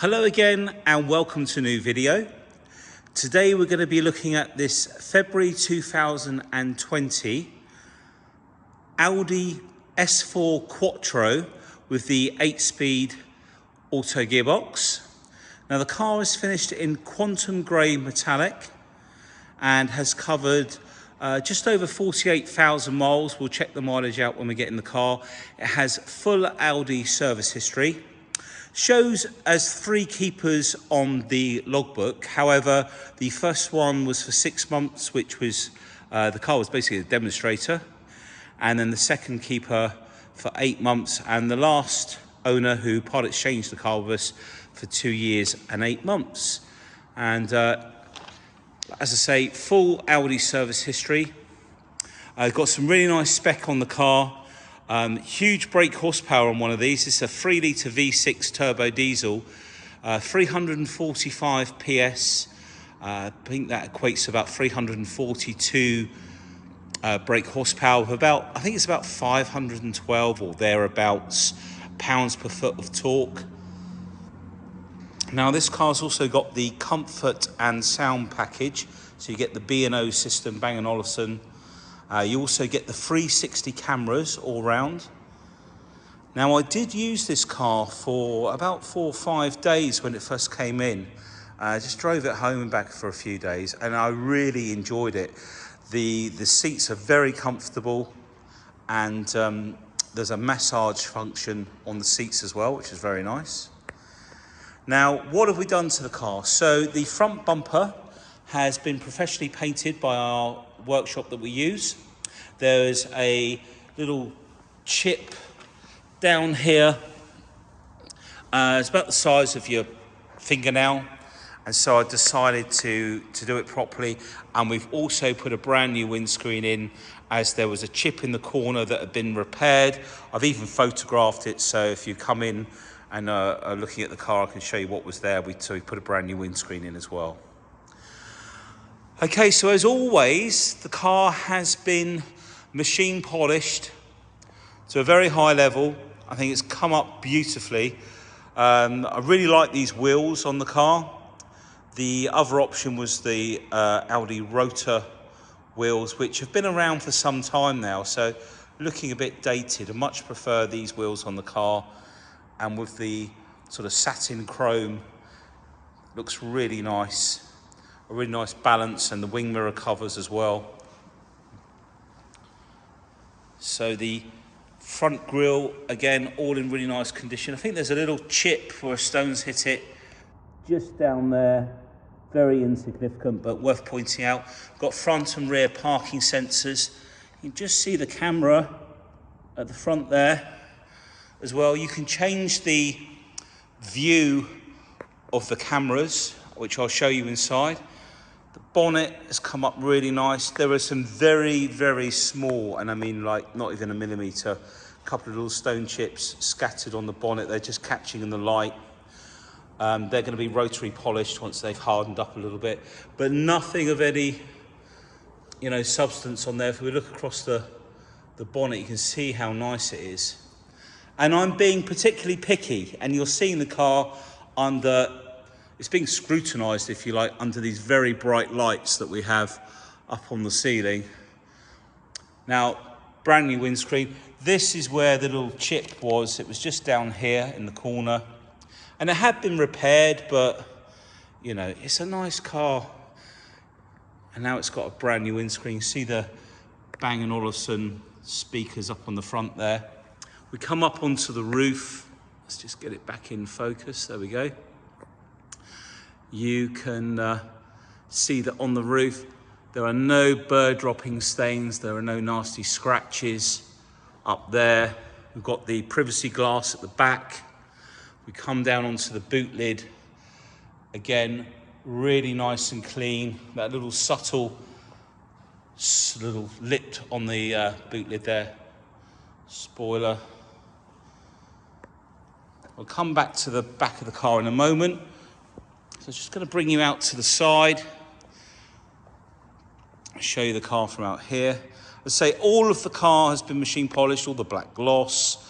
Hello again and welcome to a new video. Today we're going to be looking at this February 2020 Audi S4 Quattro with the 8-speed auto gearbox. Now the car is finished in quantum grey metallic and has covered just over 48,000 miles. We'll check the mileage out when we get in the car. It has full Audi service history. Shows as 3 keepers on the logbook. However, the first one was for 6 months, which was, the car was basically a demonstrator. And then the second keeper for 8 months. And the last owner who part exchanged the car with us for 2 years and 8 months. And as I say, full Audi service history. Got some really nice spec on the car. Huge brake horsepower on one of these. It's a 3-litre V6 turbo diesel, 345 PS. I think that equates to about 342 brake horsepower with about, I think it's about 512 or thereabouts pounds per foot of torque. Now this car's also got the comfort and sound package. So you get the B&O system, Bang & Olufsen. You also get the 360 cameras all round. Now I did use this car for about 4 or 5 days when it first came in. Just drove it home and back for a few days and I really enjoyed it. The seats are very comfortable and there's a massage function on the seats as well, which is very nice. Now what have we done to the car? So the front bumper has been professionally painted by our workshop that we use. There's a little chip down here. It's about the size of your fingernail. And so I decided to do it properly. And we've also put a brand new windscreen in as there was a chip in the corner that had been repaired. I've even photographed it. So if you come in and are looking at the car, I can show you what was there. So we put a brand new windscreen in as well. Okay, so as always, the car has been machine polished to a very high level. I think it's come up beautifully. I really like these wheels on the car. The other option was the Audi rotor wheels, which have been around for some time now, so looking a bit dated. I much prefer these wheels on the car, and with the sort of satin chrome, looks really nice. A really nice balance, and the wing mirror covers as well. So the front grille, again, all in really nice condition. I think there's a little chip where a stone's hit it just down there. Very insignificant, but worth pointing out. Got front and rear parking sensors. You can just see the camera at the front there as well. You can change the view of the cameras, which I'll show you inside. The bonnet has come up really nice. There are some very, very small, and I mean like not even a millimetre, a couple of little stone chips scattered on the bonnet. They're just catching in the light. They're going to be rotary polished once they've hardened up a little bit, but nothing of any, substance on there. If we look across the bonnet, you can see how nice it is. And I'm being particularly picky, and you're seeing the car under, it's being scrutinised, if you like, under these very bright lights that we have up on the ceiling. Now, brand new windscreen. This is where the little chip was. It was just down here in the corner. And it had been repaired, but, it's a nice car. And now it's got a brand new windscreen. See the Bang & Olufsen speakers up on the front there. We come up onto the roof. Let's just get it back in focus. There we go. You can see that on the roof, there are no bird dropping stains. There are no nasty scratches up there. We've got the privacy glass at the back. We come down onto the boot lid. Again, really nice and clean. That little subtle little lip on the boot lid there. Spoiler. We'll come back to the back of the car in a moment. So I'm just going to bring you out to the side. I'll show you the car from out here. As I say, all of the car has been machine polished, all the black gloss,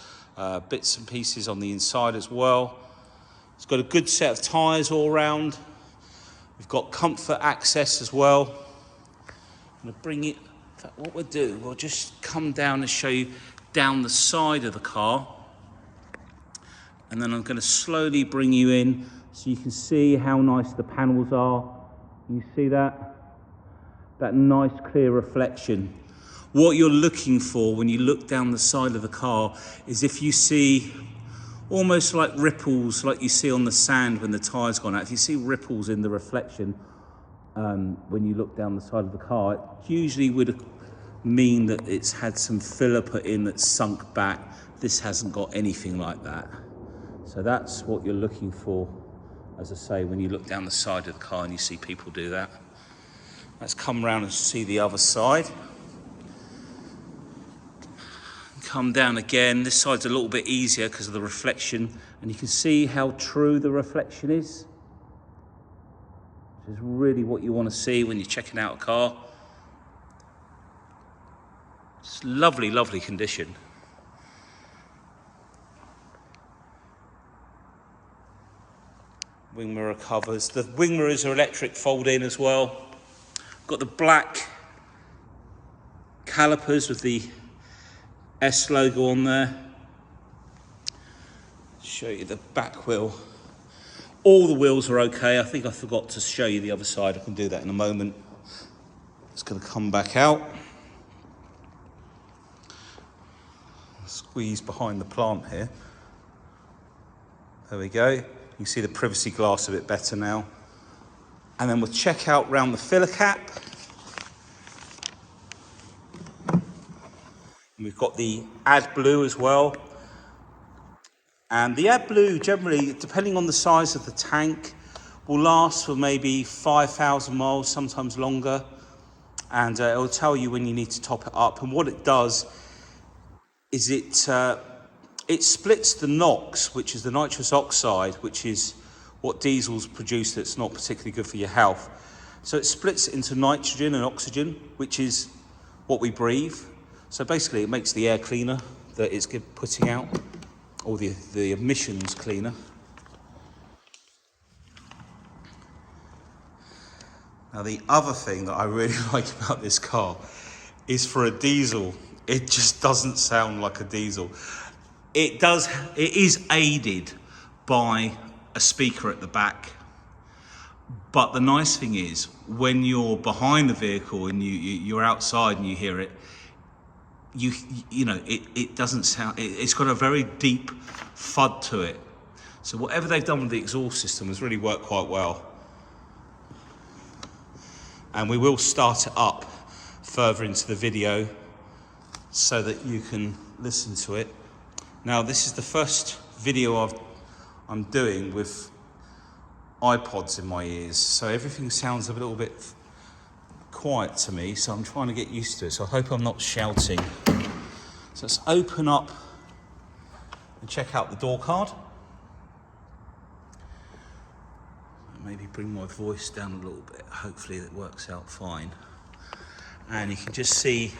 bits and pieces on the inside as well. It's got a good set of tyres all round. We've got comfort access as well. I'm going to bring it, in fact, what we'll do, we'll just come down and show you down the side of the car. And then I'm going to slowly bring you in so you can see how nice the panels are. You see that? That nice clear reflection. What you're looking for when you look down the side of the car is if you see almost like ripples like you see on the sand when the tire's gone out. If you see ripples in the reflection when you look down the side of the car, it usually would mean that it's had some filler put in that's sunk back. This hasn't got anything like that. So that's what you're looking for, as I say, when you look down the side of the car and you see people do that. Let's come around and see the other side. Come down again. This side's a little bit easier because of the reflection, and you can see how true the reflection is. Which is really what you want to see when you're checking out a car. It's lovely, lovely condition. Wing mirror covers. The wing mirrors are electric fold in as well. Got the black calipers with the S logo on there. Show you the back wheel. All the wheels are okay. I think I forgot to show you the other side. I can do that in a moment. It's going to come back out. Squeeze behind the plant here. There we go. You can see the privacy glass a bit better now. And then we'll check out round the filler cap. And we've got the AdBlue as well. And the AdBlue generally, depending on the size of the tank, will last for maybe 5,000 miles, sometimes longer. And it'll tell you when you need to top it up. And what it does is it splits the NOx, which is the nitrous oxide, which is what diesels produce that's not particularly good for your health. So it splits it into nitrogen and oxygen, which is what we breathe. So basically it makes the air cleaner that it's putting out, or the emissions cleaner. Now the other thing that I really like about this car is for a diesel, it just doesn't sound like a diesel. It is aided by a speaker at the back. But the nice thing is, when you're behind the vehicle and you're outside and you hear it, you know, it doesn't sound, it's got a very deep thud to it. So whatever they've done with the exhaust system has really worked quite well. And we will start it up further into the video so that you can listen to it. Now, this is the first video I'm doing with iPods in my ears, so everything sounds a little bit quiet to me, so I'm trying to get used to it, so I hope I'm not shouting. So let's open up and check out the door card. Maybe bring my voice down a little bit, hopefully it works out fine. And you can just see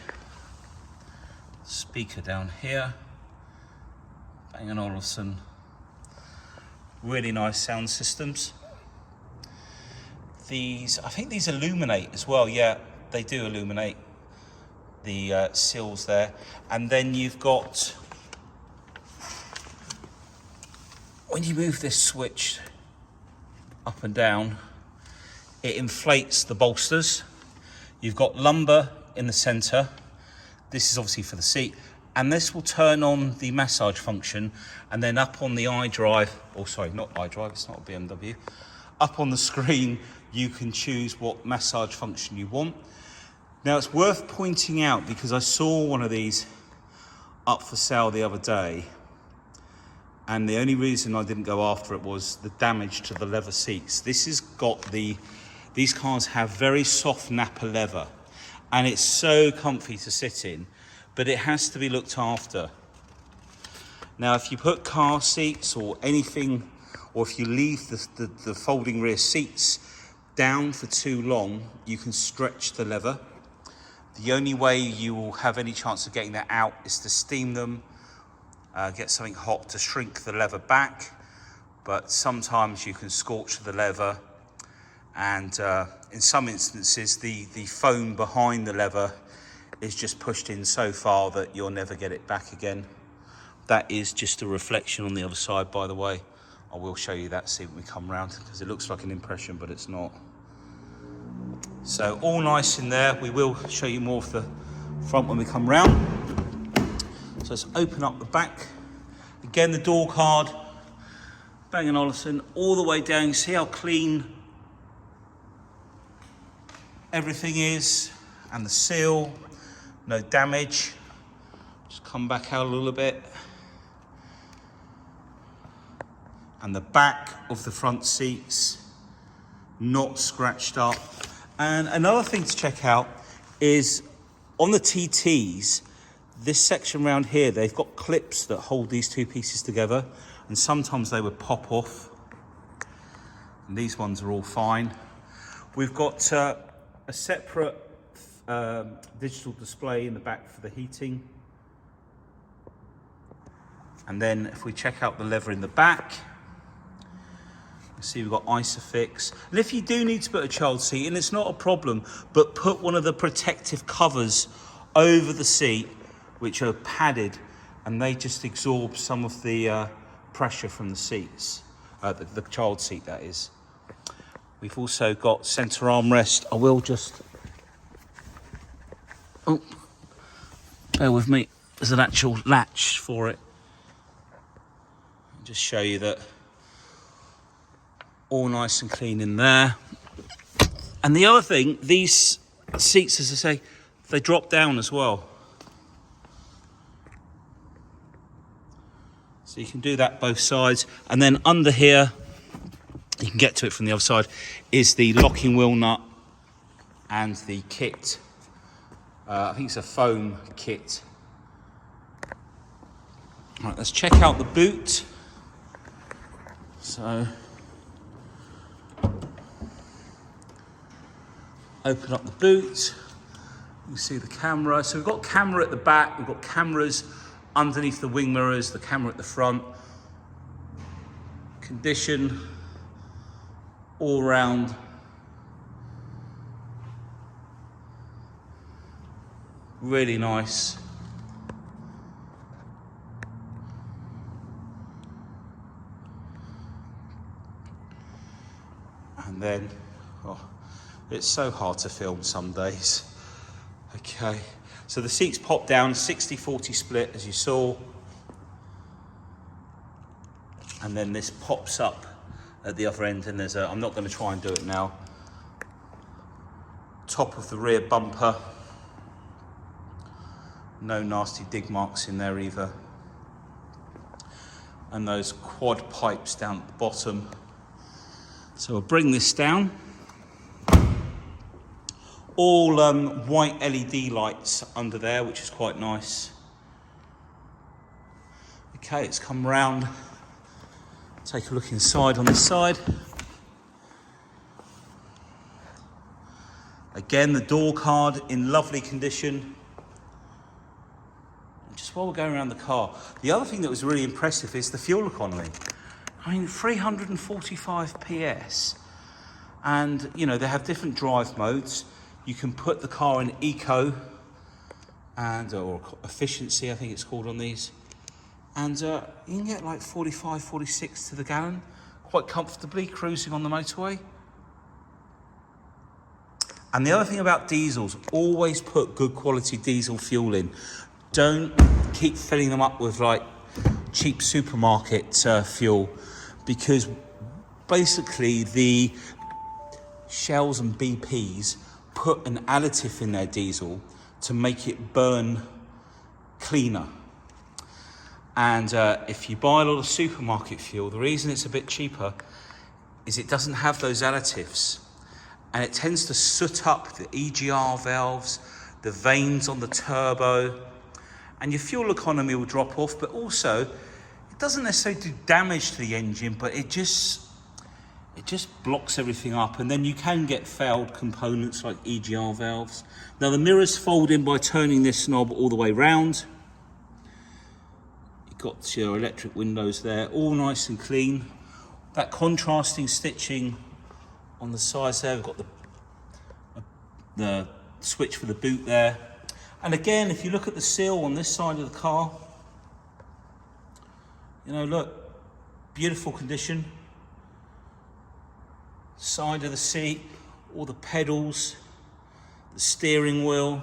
the speaker down here, Bang & Olufsen, really nice sound systems. These, I think these illuminate as well. Yeah, they do illuminate the seals there. And then you've got, when you move this switch up and down, it inflates the bolsters. You've got lumbar in the center. This is obviously for the seat. And this will turn on the massage function, and then up on the iDrive, oh sorry, not iDrive, it's not a BMW. Up on the screen, you can choose what massage function you want. Now it's worth pointing out, because I saw one of these up for sale the other day, and the only reason I didn't go after it was the damage to the leather seats. This has got these cars have very soft Nappa leather, and it's so comfy to sit in, but it has to be looked after. Now, if you put car seats or anything, or if you leave the folding rear seats down for too long, you can stretch the leather. The only way you will have any chance of getting that out is to steam them, get something hot to shrink the leather back, but sometimes you can scorch the leather, and in some instances the foam behind the leather is just pushed in so far that you'll never get it back again. That is just a reflection on the other side, by the way. I will show you that, see when we come round, because it looks like an impression, but it's not. So all nice in there. We will show you more of the front when we come round. So let's open up the back. Again, the door card, Bang & Olufsen, all the way down. You see how clean everything is, and the seal, no damage. Just come back out a little bit. And the back of the front seats, not scratched up. And another thing to check out is on the TTs, this section around here, they've got clips that hold these two pieces together, and sometimes they would pop off. And these ones are all fine. We've got a separate digital display in the back for the heating. And then if we check out the leather in the back, see we've got Isofix. And if you do need to put a child seat in, it's not a problem, but put one of the protective covers over the seat, which are padded, and they just absorb some of the pressure from the seats, the child seat, that is. We've also got centre armrest. I will just, oh, bear with me, there's an actual latch for it. I'll just show you that all nice and clean in there. And the other thing, these seats, as I say, they drop down as well. So you can do that both sides. And then under here, you can get to it from the other side, is the locking wheel nut and the kit. I think it's a foam kit. All right, let's check out the boot. So, open up the boot, you see the camera. So we've got camera at the back, we've got cameras underneath the wing mirrors, the camera at the front. Condition all round. Really nice. And then, oh, it's so hard to film some days. Okay, so the seats pop down, 60-40 split, as you saw. And then this pops up at the other end, and there's a, I'm not going to try and do it now, top of the rear bumper. No nasty dig marks in there either. And those quad pipes down at the bottom. So I'll bring this down. All white LED lights under there, which is quite nice. Okay, let's come round, take a look inside on this side. Again, the door card in lovely condition. And just while we're going around the car, the other thing that was really impressive is the fuel economy. I mean, 345 PS. And, you know, they have different drive modes. You can put the car in eco and or efficiency, I think it's called on these. And you can get like 45, 46 to the gallon, quite comfortably cruising on the motorway. And the other thing about diesels, always put good quality diesel fuel in. Don't keep filling them up with like cheap supermarket fuel, because basically the Shells and BPs put an additive in their diesel to make it burn cleaner. And if you buy a lot of supermarket fuel, the reason it's a bit cheaper is it doesn't have those additives, and it tends to soot up the EGR valves, the vanes on the turbo, and your fuel economy will drop off. But also, it doesn't necessarily do damage to the engine, but it just blocks everything up, and then you can get failed components like EGR valves. Now the mirrors fold in by turning this knob all the way round. You've got your electric windows there, all nice and clean, that contrasting stitching on the sides there. We've got the switch for the boot there. And again, if you look at the seal on this side of the car, you know, look, beautiful condition. Side of the seat, all the pedals, the steering wheel.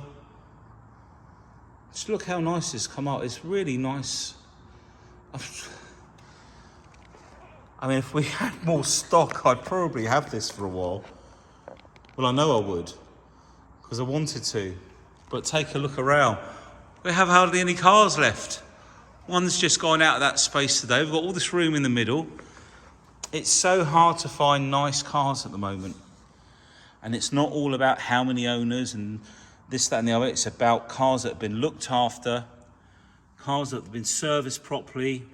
Just look how nice this come out. It's really nice. I mean, if we had more stock, I'd probably have this for a while. Well, I know I would, because I wanted to. But take a look around. We have hardly any cars left. One's just gone out of that space today. We've got all this room in the middle. It's so hard to find nice cars at the moment. And it's not all about how many owners and this, that and the other. It's about cars that have been looked after, cars that have been serviced properly,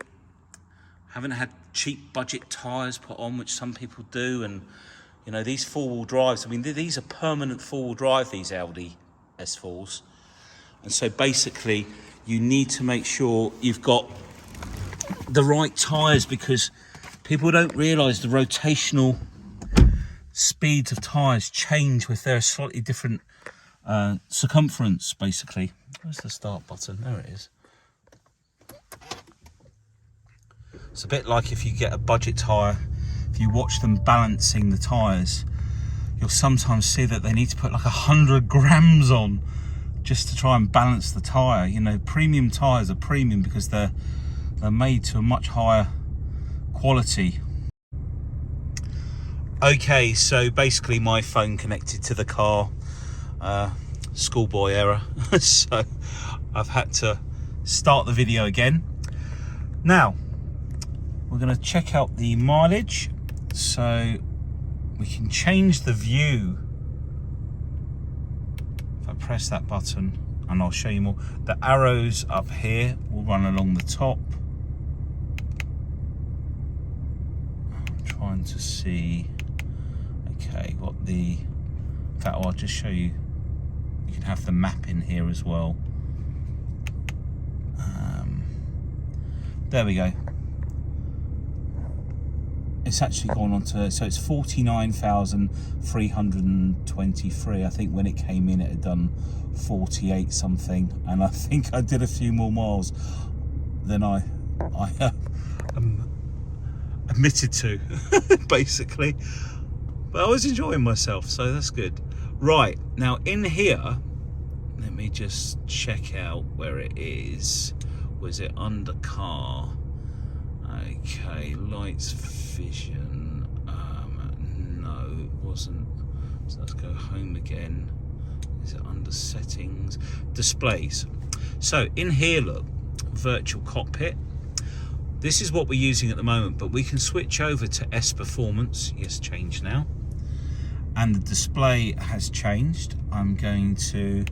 haven't had cheap budget tyres put on, which some people do. And, you know, these four-wheel drives, I mean, these are permanent four-wheel drive, these Audi S4s. And so basically, you need to make sure you've got the right tyres, because people don't realise the rotational speeds of tyres change with their slightly different circumference, basically. Where's the start button? There it is. It's a bit like if you get a budget tyre, if you watch them balancing the tyres, you'll sometimes see that they need to put like 100 grams on just to try and balance the tyre. You know, premium tyres are premium because they're made to a much higher quality. Okay, so basically my phone connected to the car, schoolboy error. So I've had to start the video again. Now, we're going to check out the mileage. So we can change the view. If I press that button, and I'll show you more. The arrows up here will run along the top. I'm trying to see. Okay, got the. In fact, I'll just show you. You can have the map in here as well. There we go. It's actually gone on to, so it's 49,323. I think when it came in, it had done 48 something, and I think I did a few more miles than I admitted to, basically. But I was enjoying myself, so that's good. Right, now in here, let me just check out where it is. Was it under car? Okay, lights, vision. No, it wasn't. So let's go home again. Is it under settings? Displays. So in here, look, virtual cockpit. This is what we're using at the moment, but we can switch over to S Performance. Yes, change now. And the display has changed. I'm going to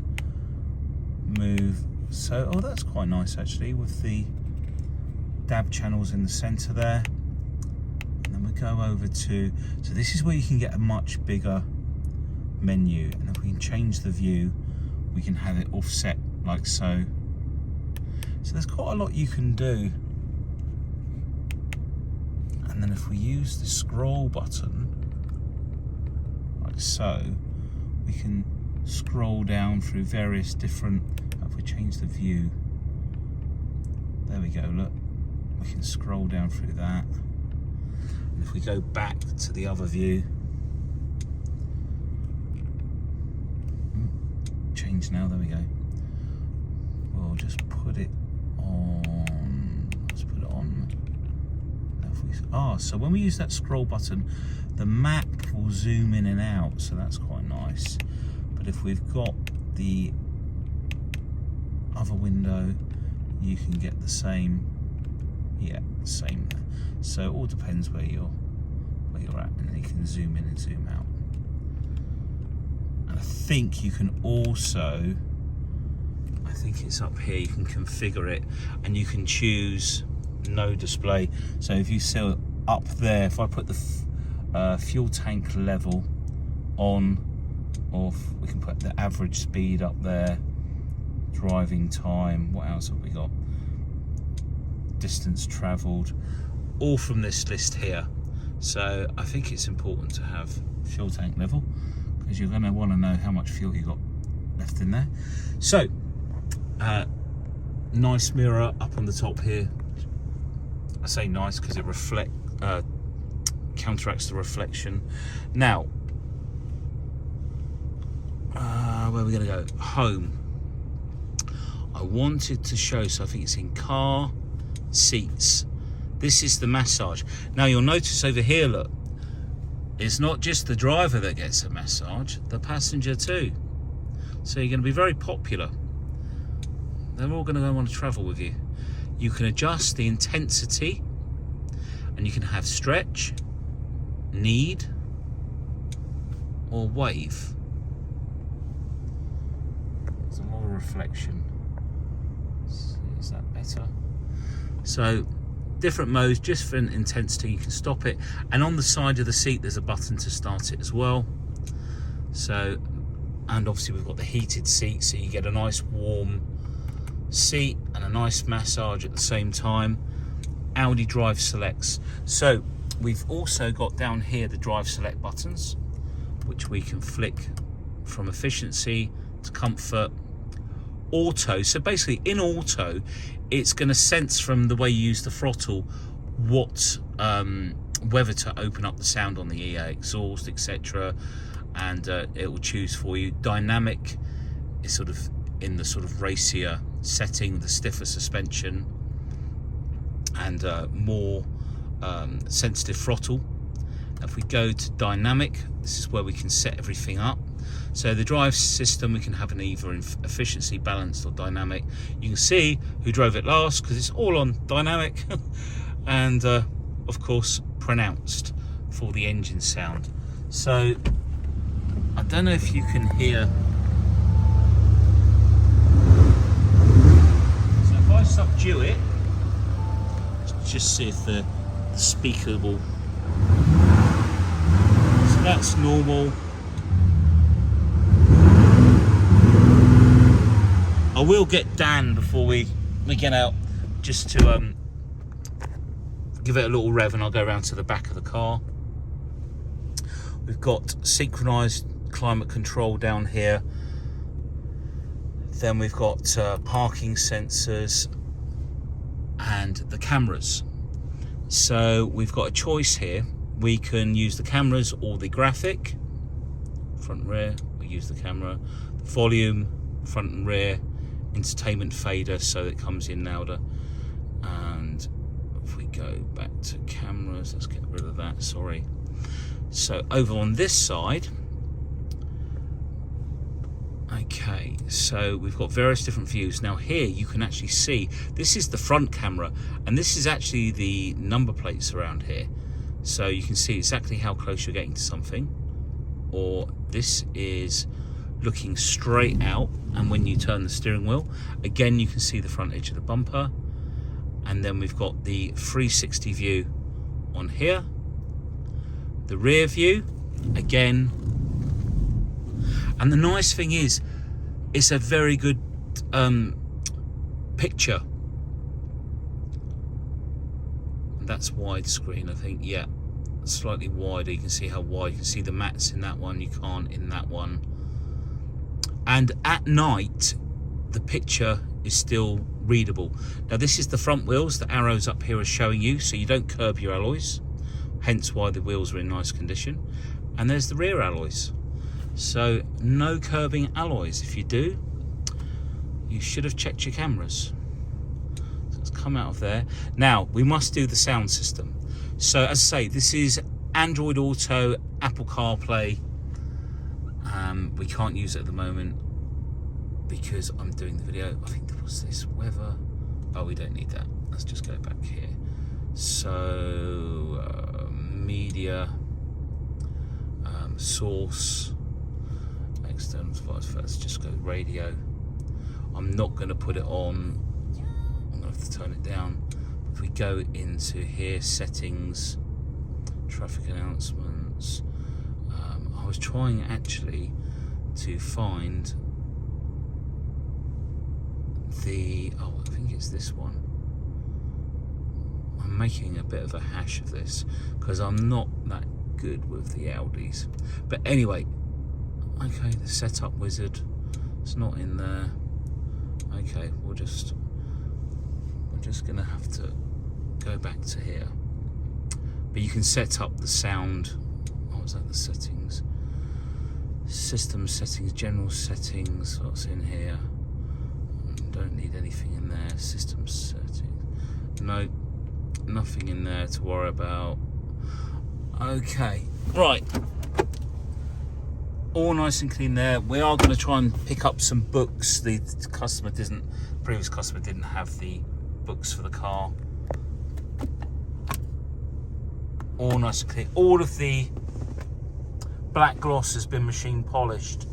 move. So, oh, that's quite nice actually, with the DAB channels in the center there. And then we go over to, so this is where you can get a much bigger menu. And if we can change the view, we can have it offset like so. So there's quite a lot you can do. And then if we use the scroll button, like so, we can scroll down through various different, if we change the view, there we go, look, we can scroll down through that. And if we go back to the other view, change now, there we go. We'll just put it on, let's put it on. So when we use that scroll button, the map will zoom in and out, so that's quite nice. But if we've got the other window, you can get the same, yeah, same there. So it all depends where you're at, and then you can zoom in and zoom out. And I think you can also, I think it's up here, you can configure it, and you can choose no display. So if you see up there, if I put the fuel tank level on, off, we can put the average speed up there, driving time, what else have we got? Distance travelled, all from this list here. So I think it's important to have fuel tank level, because you're going to want to know how much fuel you got left in there. So nice mirror up on the top here. I say nice because it counteracts the reflection. Now where are we going to go? Home. I wanted to show, so I think it's in car seats. This is the massage. Now you'll notice over here, look, it's not just the driver that gets a massage, the passenger too. So you're going to be very popular. They're all going to want to travel with you. You can adjust the intensity, and you can have stretch, knead, or wave. There's more reflection. Is that better? So different modes, just for intensity. You can stop it, and on the side of the seat there's a button to start it as well. So, and obviously we've got the heated seat, so you get a nice warm seat and a nice massage at the same time. Audi Drive Selects. So we've also got down here the Drive Select buttons, which we can flick from efficiency to comfort, auto. So basically in auto, it's going to sense from the way you use the throttle what whether to open up the sound on the EA exhaust, etc., and it will choose for you. Dynamic is sort of in the sort of racier setting, the stiffer suspension, and more sensitive throttle. If we go to dynamic, this is where we can set everything up. So the drive system, we can have an either in efficiency, balanced, or dynamic. You can see who drove it last because it's all on dynamic, and of course pronounced for the engine sound. So I don't know if you can hear. So if I subdue it, just see if the speaker will. So that's normal. I will get Dan before we get out, just to give it a little rev, and I'll go around to the back of the car. We've got synchronized climate control down here. Then we've got parking sensors and the cameras. So we've got a choice here. We can use the cameras or the graphic. Front and rear, we use the camera. The volume, front and rear. Entertainment fader, so it comes in louder. And if we go back to cameras, let's get rid of that, sorry. So over on this side, okay, so we've got various different views. Now here you can actually see, this is the front camera, and this is actually the number plates around here. So you can see exactly how close you're getting to something. Or this is looking straight out, and when you turn the steering wheel, again you can see the front edge of the bumper. And then we've got the 360 view on here, the rear view again. And the nice thing is, it's a very good picture. And that's widescreen, I think. Yeah, slightly wider. You can see how wide. You can see the mats in that one. You can't in that one. And at night, the picture is still readable. Now this is the front wheels. The arrows up here are showing you, so you don't curb your alloys. Hence why the wheels are in nice condition. And there's the rear alloys. So no curbing alloys. If you do, you should have checked your cameras. So let's come out of there. Now we must do the sound system. So as I say, this is Android Auto, Apple CarPlay. We can't use it at the moment because I'm doing the video. I think there was this weather. Oh, we don't need that. Let's just go back here. So media, source, external device. Let's just go radio. I'm not going to put it on. I'm going to have to turn it down. If we go into here, settings, traffic announcements. I was trying actually to find the, I think it's this one. I I'm making a bit of a hash of this because I'm not that good with the Audis. But anyway, okay, the setup wizard, it's not in there. Okay, we're just gonna have to go back to here. But you can set up the sound. What was that? The settings, system settings, general settings. What's in here? Don't need anything in there. System settings. No, nothing in there to worry about. Okay, right. All nice and clean there. We are going to try and pick up some books. The previous customer didn't have the books for the car. All nice and clean. All of the black gloss has been machine polished,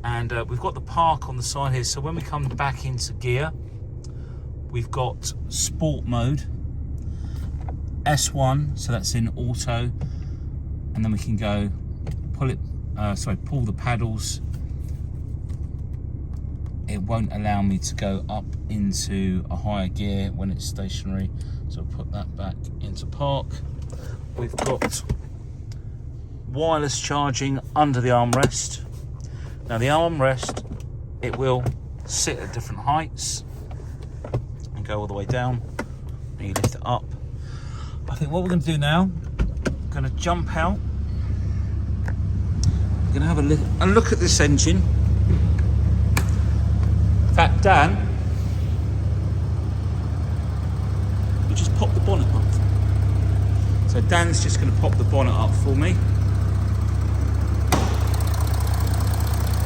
and we've got the park on the side here. So when we come back into gear, we've got sport mode, S1, so that's in auto, and then we can go pull the paddles. It won't allow me to go up into a higher gear when it's stationary, so I'll put that back into park. We've got wireless charging under the armrest. Now the armrest, it will sit at different heights and go all the way down, and you lift it up. I think what we're going to do now, I'm going to jump out. We're going to have a look at this engine. In fact, Dan, you just pop the bonnet up. So Dan's just going to pop the bonnet up for me.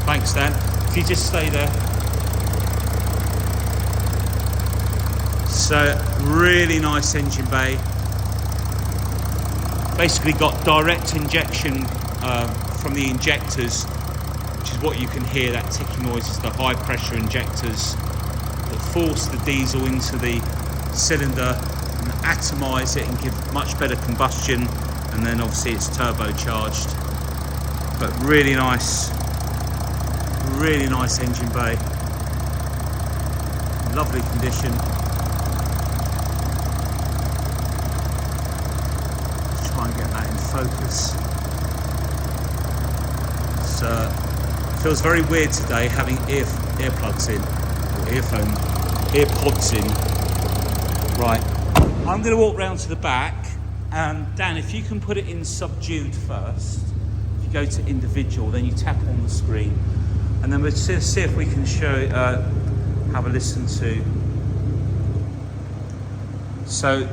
Thanks, Dan. If you just stay there. So, really nice engine bay. Basically got direct injection from the injectors, which is what you can hear, that ticking noise is the high pressure injectors that force the diesel into the cylinder and atomize it and give much better combustion, and then obviously it's turbocharged. But really nice engine bay, lovely condition. Let's try and get that in focus. Feels very weird today having earplugs in, or earpods in. Right, I'm going to walk round to the back, and Dan, if you can put it in subdued first. If you go to individual, then you tap on the screen, and then we'll see if we can show it, have a listen to. So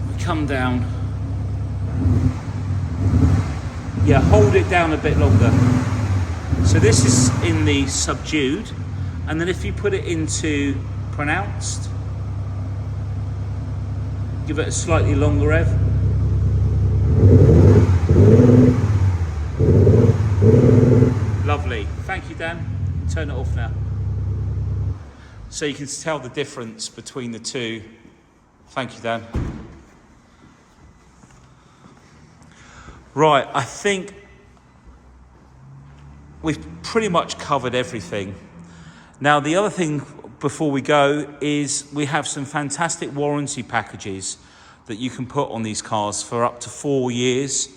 we come down. Yeah, hold it down a bit longer. So this is in the subdued, and then if you put it into pronounced, give it a slightly longer rev. Lovely. Thank you, Dan. Turn it off now. So you can tell the difference between the two. Thank you, Dan. Right, I think we've pretty much covered everything. Now, the other thing before we go is we have some fantastic warranty packages that you can put on these cars for up to 4 years.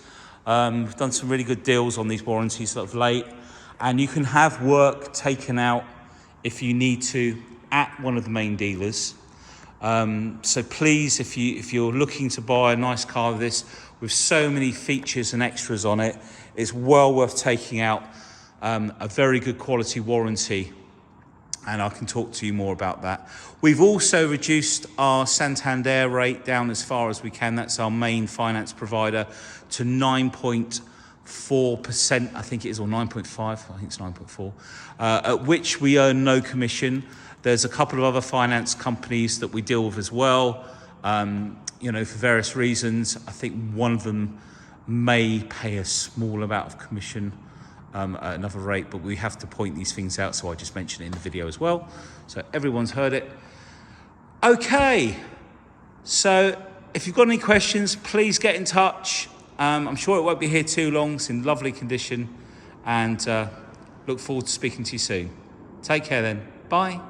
We've done some really good deals on these warranties of late, and you can have work taken out if you need to at one of the main dealers. So please, if you're looking to buy a nice car like this with so many features and extras on it, it's well worth taking out a very good quality warranty, and I can talk to you more about that. We've also reduced our Santander rate down as far as we can. That's our main finance provider, to 9.4%, I think it is, or 9.5, I think it's 9.4, at which we earn no commission. There's a couple of other finance companies that we deal with as well, for various reasons. I think one of them may pay a small amount of commission at another rate, but we have to point these things out, so I just mentioned it in the video as well, so everyone's heard it. Okay, so if you've got any questions, please get in touch. I'm sure it won't be here too long. It's in lovely condition, and look forward to speaking to you soon. Take care then. Bye.